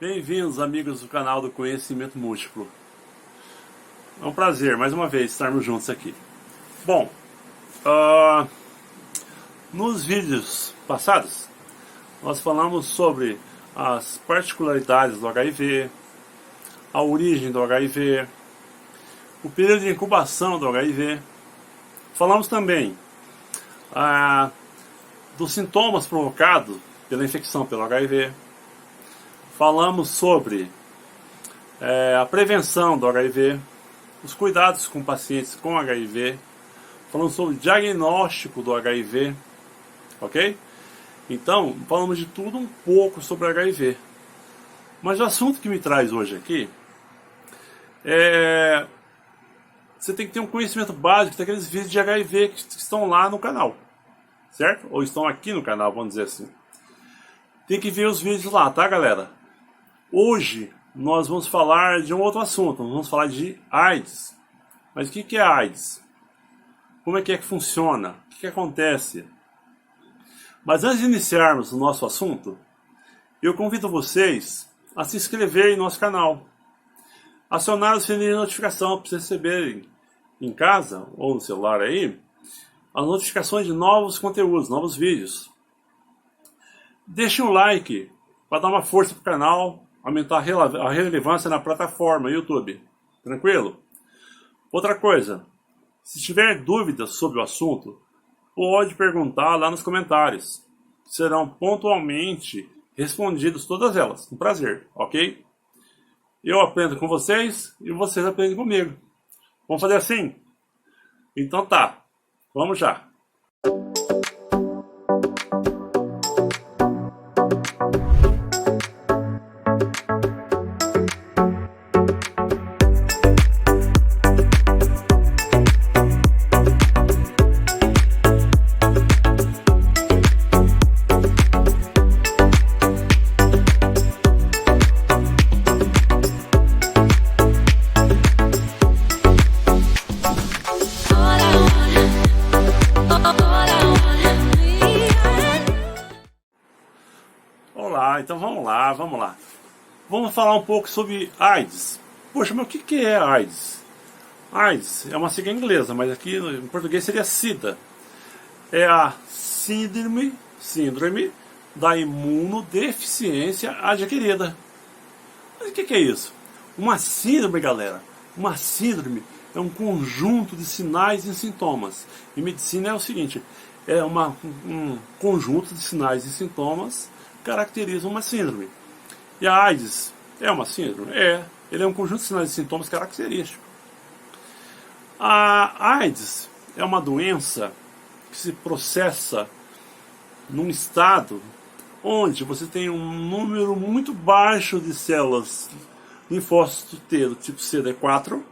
Bem-vindos, amigos do canal do Conhecimento Múltiplo. É um prazer, mais uma vez, estarmos juntos aqui. Bom, nos vídeos passados, nós falamos sobre as particularidades do HIV, a origem do HIV, o período de incubação do HIV. Falamos também dos sintomas provocados pela infecção pelo HIV. Falamos sobre a prevenção do HIV, os cuidados com pacientes com HIV. Falamos sobre o diagnóstico do HIV, ok? Então, falamos de tudo um pouco sobre o HIV. Mas o assunto que me traz hoje aqui é... Você tem que ter um conhecimento básico daqueles vídeos de HIV que estão lá no canal, certo? Ou estão aqui no canal, vamos dizer assim. Tem que ver os vídeos lá, tá, galera? Hoje nós vamos falar de um outro assunto, nós vamos falar de AIDS. Mas o que é AIDS? Como é que funciona? O que acontece? Mas antes de iniciarmos o nosso assunto, eu convido vocês a se inscreverem no nosso canal. Acionar o sininho de notificação para vocês receberem em casa ou no celular aí as notificações de novos conteúdos, novos vídeos. Deixem um like para dar uma força para o canal, aumentar a relevância na plataforma YouTube. Tranquilo? Outra coisa, se tiver dúvidas sobre o assunto, pode perguntar lá nos comentários. Serão pontualmente respondidas todas elas, com prazer, ok? Eu aprendo com vocês e vocês aprendem comigo. Vamos fazer assim? Então tá, vamos já. Então vamos lá. Vamos falar um pouco sobre AIDS. Poxa, mas o que é AIDS? AIDS é uma sigla inglesa, mas aqui em português seria SIDA. É a síndrome da imunodeficiência adquirida. Mas o que é isso? Uma síndrome, galera. Uma síndrome é um conjunto de sinais e sintomas. Em medicina é o seguinte, é um conjunto de sinais e sintomas caracteriza uma síndrome. E a AIDS é uma síndrome? Ele é um conjunto de sinais e sintomas característicos. A AIDS é uma doença que se processa num estado onde você tem um número muito baixo de células linfócitos T do tipo CD4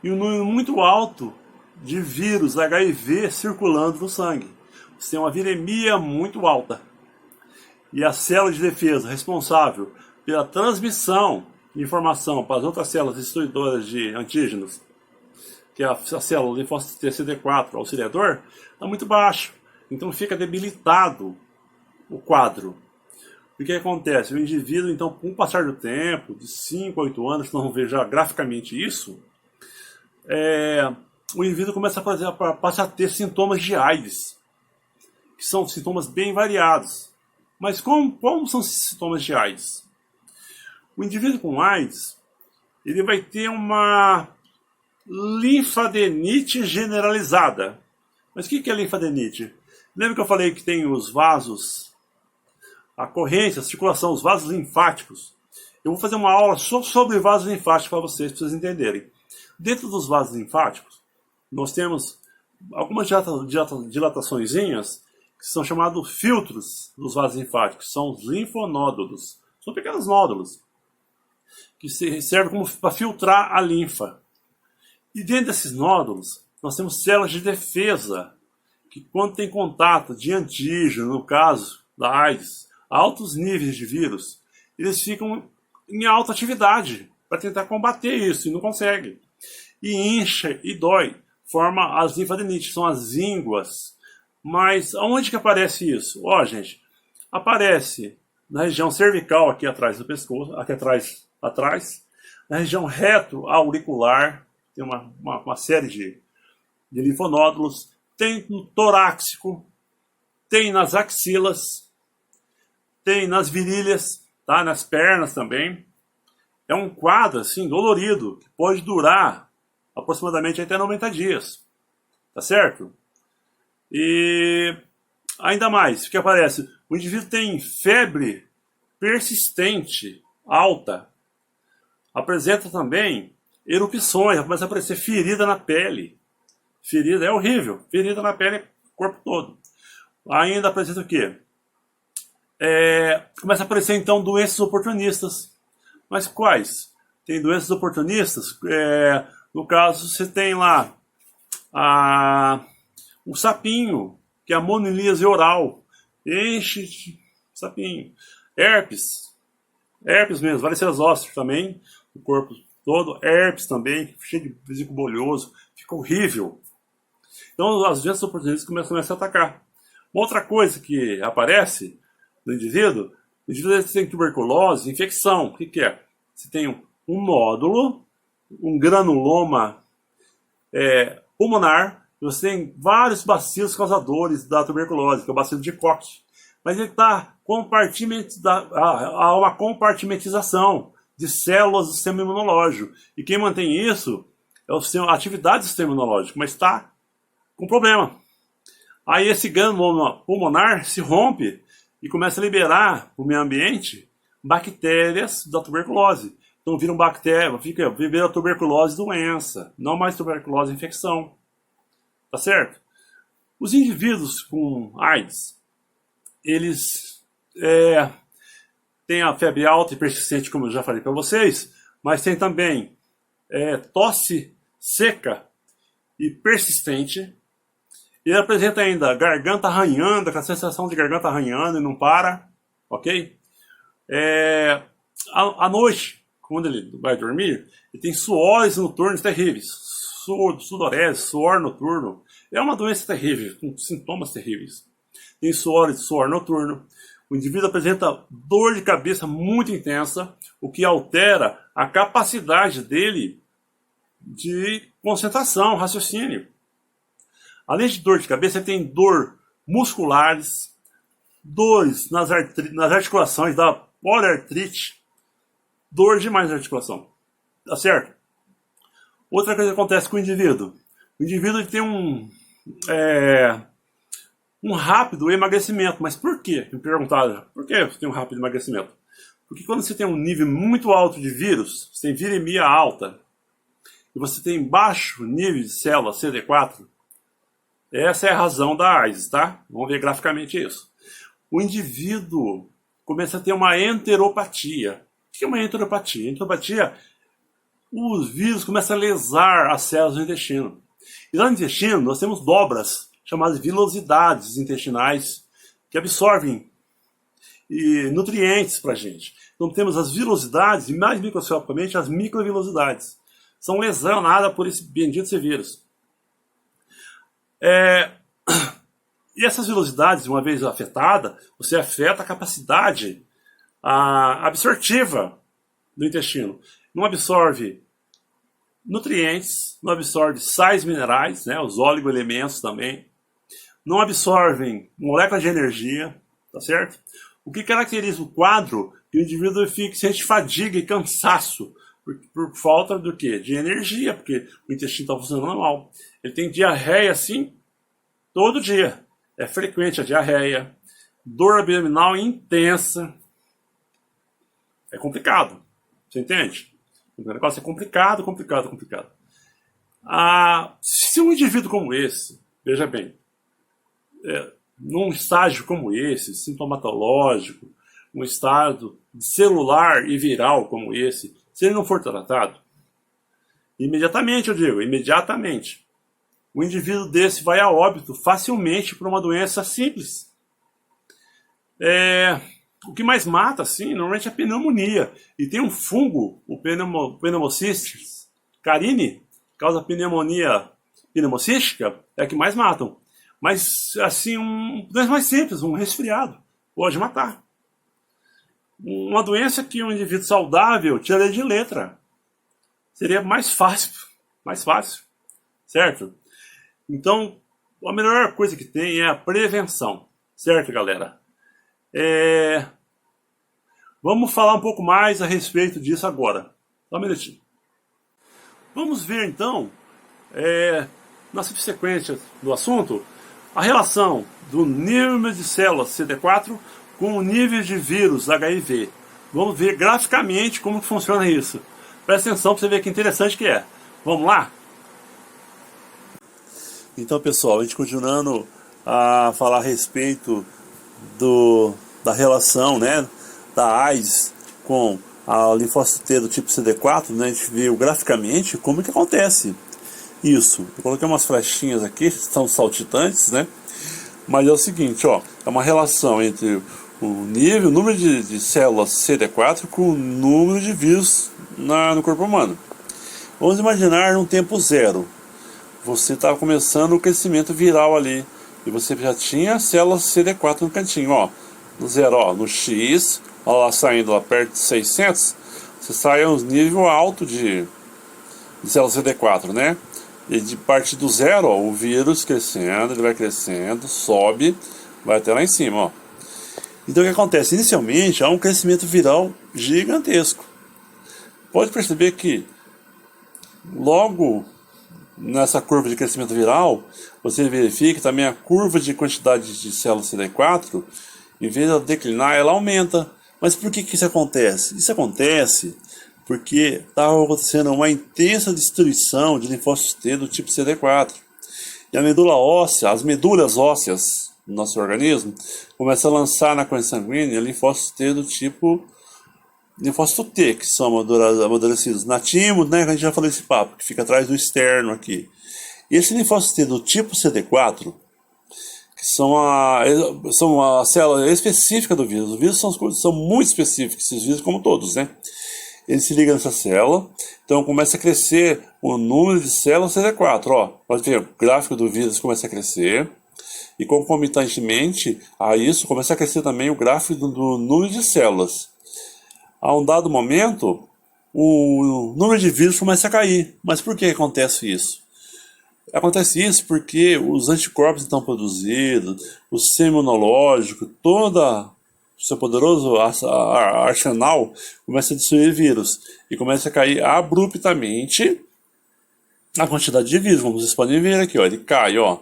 e um número muito alto de vírus HIV circulando no sangue. Você tem uma viremia muito alta. E a célula de defesa responsável pela transmissão de informação para as outras células destruidoras de antígenos, que é a célula linfócito T CD4 auxiliador, está muito baixo. Então fica debilitado o quadro. O que acontece? O indivíduo, então, com o passar do tempo, de 5 a 8 anos, não vejo já graficamente isso, o indivíduo passa a ter sintomas de AIDS, que são sintomas bem variados. Mas como são esses sintomas de AIDS? O indivíduo com AIDS, ele vai ter uma linfadenite generalizada. Mas o que é linfadenite? Lembra que eu falei que tem os vasos, a corrente, a circulação, os vasos linfáticos? Eu vou fazer uma aula só sobre vasos linfáticos para vocês entenderem. Dentro dos vasos linfáticos, nós temos algumas dilataçõezinhas que são chamados filtros dos vasos linfáticos, são os linfonódulos. São pequenos nódulos que servem para filtrar a linfa. E dentro desses nódulos, nós temos células de defesa, que quando tem contato de antígeno, no caso da AIDS, altos níveis de vírus, eles ficam em alta atividade para tentar combater isso, e não conseguem. E incha e dói, forma as linfadenites, são as ínguas. Mas aonde que aparece isso? Gente, aparece na região cervical, aqui atrás do pescoço, aqui atrás, na região retroauricular, tem uma série de linfonódulos, tem no torácico, tem nas axilas, tem nas virilhas, tá? Nas pernas também. É um quadro assim dolorido, que pode durar aproximadamente até 90 dias, tá certo? E ainda mais, o que aparece? O indivíduo tem febre persistente, alta, apresenta também erupções, começa a aparecer ferida na pele. Ferida é horrível, ferida na pele, corpo todo. Ainda apresenta o quê? Começa a aparecer então doenças oportunistas. Mas quais? Tem doenças oportunistas, no caso você tem lá o sapinho, que é a monilíase oral, enche de sapinho. Herpes mesmo, varicela zoster também, o corpo todo, herpes também, cheio de vesículo bolhoso, fica horrível. Então as doenças oportunistas começam a atacar. Uma outra coisa que aparece no indivíduo, o indivíduo tem tuberculose, infecção. O que é? Você tem um nódulo, um granuloma pulmonar, e você tem vários bacilos causadores da tuberculose, que é o bacilo de Koch. Mas ele está há uma compartimentização de células do sistema imunológico. E quem mantém isso é a atividade do sistema imunológico, mas está com problema. Aí esse gângulo pulmonar se rompe e começa a liberar para o meio ambiente bactérias da tuberculose. Então vira a tuberculose doença, não mais tuberculose infecção. Tá certo? Os indivíduos com AIDS, eles têm a febre alta e persistente, como eu já falei para vocês, mas tem também tosse seca e persistente. Ele apresenta ainda garganta arranhando, com a sensação de garganta arranhando e não para, ok? À noite, quando ele vai dormir, ele tem suores noturnos terríveis, sudorese, suor noturno. É uma doença terrível, com sintomas terríveis. Tem suor noturno. O indivíduo apresenta dor de cabeça muito intensa, o que altera a capacidade dele de concentração, raciocínio. Além de dor de cabeça, ele tem dor musculares, dores nas articulações, da poliartrite, dor demais na articulação. Tá certo? Outra coisa que acontece com o indivíduo ele tem um rápido emagrecimento. Mas por quê? Me perguntaram, por que você tem um rápido emagrecimento? Porque quando você tem um nível muito alto de vírus, você tem viremia alta, e você tem baixo nível de célula CD4, essa é a razão da AIDS, tá? Vamos ver graficamente isso. O indivíduo começa a ter uma enteropatia. O que é uma enteropatia? Enteropatia, os vírus começam a lesar as células do intestino. E lá no intestino nós temos dobras, chamadas vilosidades intestinais, que absorvem nutrientes para a gente. Então temos as vilosidades e mais microscopicamente as microvilosidades. São lesionadas por esse bendito vírus. E essas velocidades, uma vez afetada, você afeta a capacidade absortiva do intestino. Não absorve nutrientes, não absorve sais minerais, né, os oligoelementos também. Não absorvem moléculas de energia, tá certo? O que caracteriza o quadro que o indivíduo sente fadiga e cansaço por falta do quê? De energia, porque o intestino está funcionando mal. Ele tem diarreia assim todo dia. É frequente a diarreia, dor abdominal intensa. É complicado. Você entende? O negócio é complicado. Se um indivíduo como esse, veja bem, num estágio como esse, sintomatológico, um estado celular e viral como esse, se ele não for tratado, imediatamente, o indivíduo desse vai a óbito facilmente por uma doença simples. O que mais mata, assim, normalmente é a pneumonia. E tem um fungo, o Pneumocystis carini, que causa pneumonia pneumocística, é a que mais matam. Mas, assim, doença mais simples, um resfriado, pode matar. uma doença que um indivíduo saudável tiraria de letra. Seria mais fácil, certo? Então, a melhor coisa que tem é a prevenção, certo, galera? Vamos falar um pouco mais a respeito disso agora. Só um minutinho. Vamos ver então, na subsequência do assunto, a relação do nível de células CD4 com o nível de vírus HIV. Vamos ver graficamente como que funciona isso. Presta atenção para você ver que interessante que é. Vamos lá? Então, pessoal, a gente continuando a falar a respeito da relação, né, da AIDS com a linfócito T do tipo CD4, né, a gente viu graficamente como que acontece isso. Eu coloquei umas flechinhas aqui, são saltitantes, né, mas é o seguinte, ó, é uma relação entre o número de células CD4 com o número de vírus no corpo humano. Vamos imaginar num tempo zero. Você estava começando o crescimento viral ali, e você já tinha células CD4 no cantinho, ó, no zero, ó, no X, ó, lá saindo lá perto de 600, você sai a um nível alto de células CD4, né? E de parte do zero, ó, o vírus crescendo, ele vai crescendo, sobe, vai até lá em cima, ó. Então o que acontece? Inicialmente há um crescimento viral gigantesco. Pode perceber que logo nessa curva de crescimento viral, você verifica também a curva de quantidade de células CD4, em vez de declinar, ela aumenta. Mas por que isso acontece? Isso acontece porque estava acontecendo uma intensa destruição de linfócitos T do tipo CD4. E a medula óssea, as medulas ósseas do nosso organismo, começam a lançar na corrente sanguínea linfócitos T do tipo linfócito T, que são amadurecidos na timo, né, que a gente já falou esse papo, que fica atrás do externo aqui. E esse linfócito T do tipo CD4, que são a célula específica do vírus. Os vírus são muito específicos, esses vírus como todos, né? Ele se liga nessa célula, então começa a crescer o número de células CD4, ó. Pode ver, o gráfico do vírus começa a crescer, e concomitantemente a isso começa a crescer também o gráfico do número de células. A um dado momento, o número de vírus começa a cair. Mas por que acontece isso? Acontece isso porque os anticorpos estão produzidos, o sistema imunológico, todo o seu poderoso arsenal começa a destruir vírus. E começa a cair abruptamente a quantidade de vírus. Como vocês podem ver aqui, ó, ele cai, ó.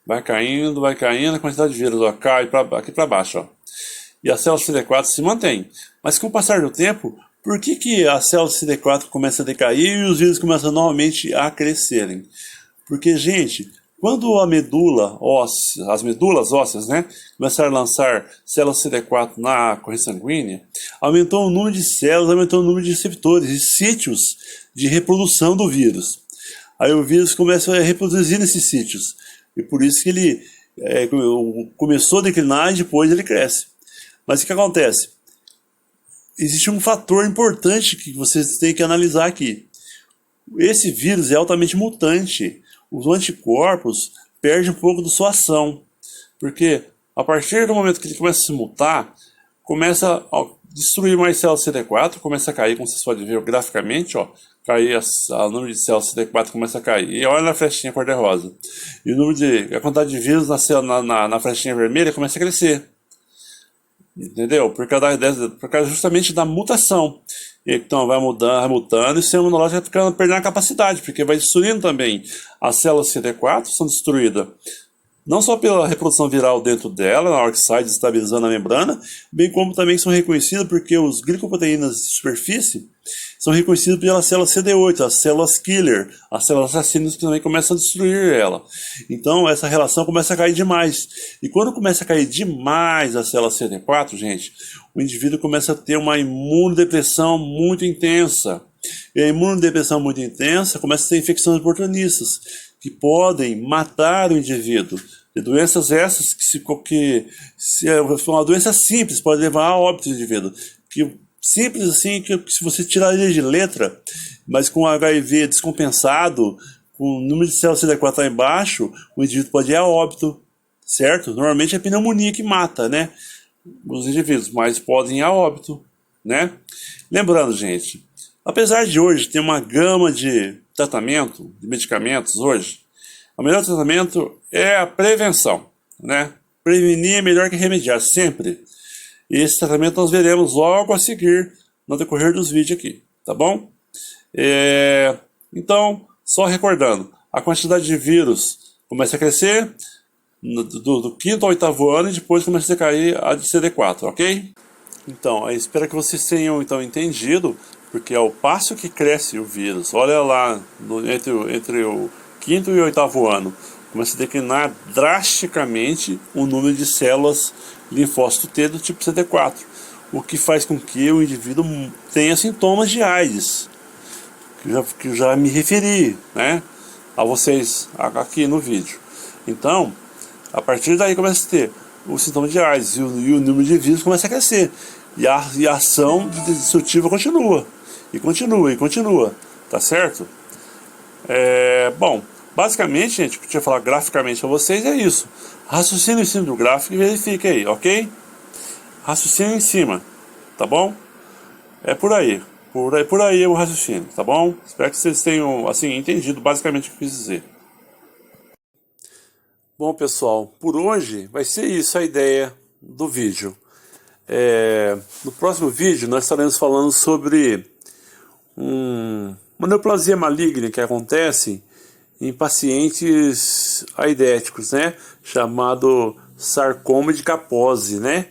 Vai caindo a quantidade de vírus, ó, cai aqui para baixo, ó. E a célula CD4 se mantém. Mas com o passar do tempo, por que a célula CD4 começa a decair e os vírus começam novamente a crescerem? Porque, gente, quando a medula óssea, as medulas ósseas, né, começaram a lançar células CD4 na corrente sanguínea, aumentou o número de células, aumentou o número de receptores e sítios de reprodução do vírus. Aí o vírus começa a reproduzir nesses sítios. E por isso que ele começou a declinar e depois ele cresce. Mas o que acontece? Existe um fator importante que vocês têm que analisar aqui. Esse vírus é altamente mutante. Os anticorpos perdem um pouco da sua ação. Porque a partir do momento que ele começa a se mutar, começa a destruir mais células CD4, começa a cair, como vocês podem ver graficamente, ó, cair o número de células CD4 começa a cair. E olha na flechinha cor-de-rosa. E a quantidade de vírus na flechinha vermelha começa a crescer. Entendeu? Por causa justamente da mutação. Então vai mutando e o sistema imunológico vai perdendo a capacidade, porque vai destruindo também. As células CD4 são destruídas não só pela reprodução viral dentro dela, na hora que sai desestabilizando a membrana, bem como também são reconhecidas porque os glicoproteínas de superfície são reconhecidas pelas células CD8, as células killer, as células assassinas que também começam a destruir ela. Então essa relação começa a cair demais. E quando começa a cair demais as células CD4, gente, o indivíduo começa a ter uma imunodepressão muito intensa. E a imunodepressão muito intensa começa a ter infecções oportunistas, que podem matar o indivíduo. E doenças essas que uma doença simples pode levar a óbito do indivíduo. Que simples assim, que se você tirar ele de letra, mas com HIV descompensado, com o número de células CD4 lá embaixo, o indivíduo pode ir a óbito, certo? Normalmente é a pneumonia que mata, né? os indivíduos, mas podem ir a óbito, né? Lembrando, gente, apesar de hoje ter uma gama de tratamento, de medicamentos hoje, o melhor tratamento é a prevenção, né? Prevenir é melhor que remediar, sempre. E esse tratamento nós veremos logo a seguir no decorrer dos vídeos aqui, tá bom? Então, só recordando, a quantidade de vírus começa a crescer do quinto ao oitavo ano e depois começa a decair a de CD4, ok? Então, eu espero que vocês tenham então entendido, porque ao passo que cresce o vírus, olha lá, entre o quinto e o oitavo ano, começa a declinar drasticamente o número de células linfócito T do tipo CD4, o que faz com que o indivíduo tenha sintomas de AIDS, que eu já me referi, né, a vocês aqui no vídeo. Então, a partir daí começa a ter o sintoma de AIDS e o número de vírus começa a crescer. E a ação destrutiva continua. E continua. Tá certo? Bom, basicamente, gente, o que eu tinha falado graficamente para vocês é isso. Raciocínio em cima do gráfico e verifique aí, ok? Raciocínio em cima, tá bom? É por aí. Por aí é o raciocínio, tá bom? Espero que vocês tenham, assim, entendido basicamente o que eu quis dizer. Bom, pessoal, por hoje vai ser isso a ideia do vídeo. No próximo vídeo nós estaremos falando sobre uma neoplasia maligna que acontece em pacientes aidéticos, né? Chamado sarcoma de Kaposi, né?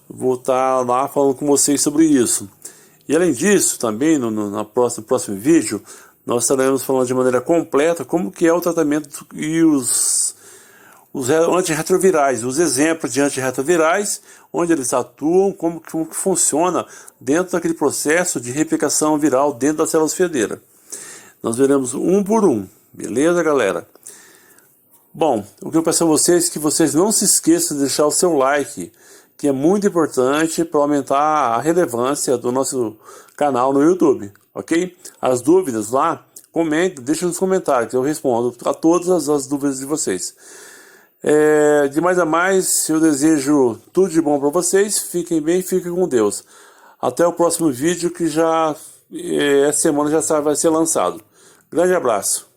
Vou estar lá falando com vocês sobre isso. E além disso, também no próximo vídeo, nós estaremos falando de maneira completa como que é o tratamento e os antirretrovirais, os exemplos de antirretrovirais, onde eles atuam, como que funciona dentro daquele processo de replicação viral dentro das células hospedeiras. Nós veremos um por um, beleza, galera? Bom, o que eu peço a vocês é que vocês não se esqueçam de deixar o seu like, que é muito importante para aumentar a relevância do nosso canal no YouTube, ok? As dúvidas lá, comentem, deixem nos comentários, que eu respondo a todas as dúvidas de vocês. De mais a mais, eu desejo tudo de bom para vocês, fiquem bem, fiquem com Deus. Até o próximo vídeo, que essa semana já vai ser lançado. Grande abraço.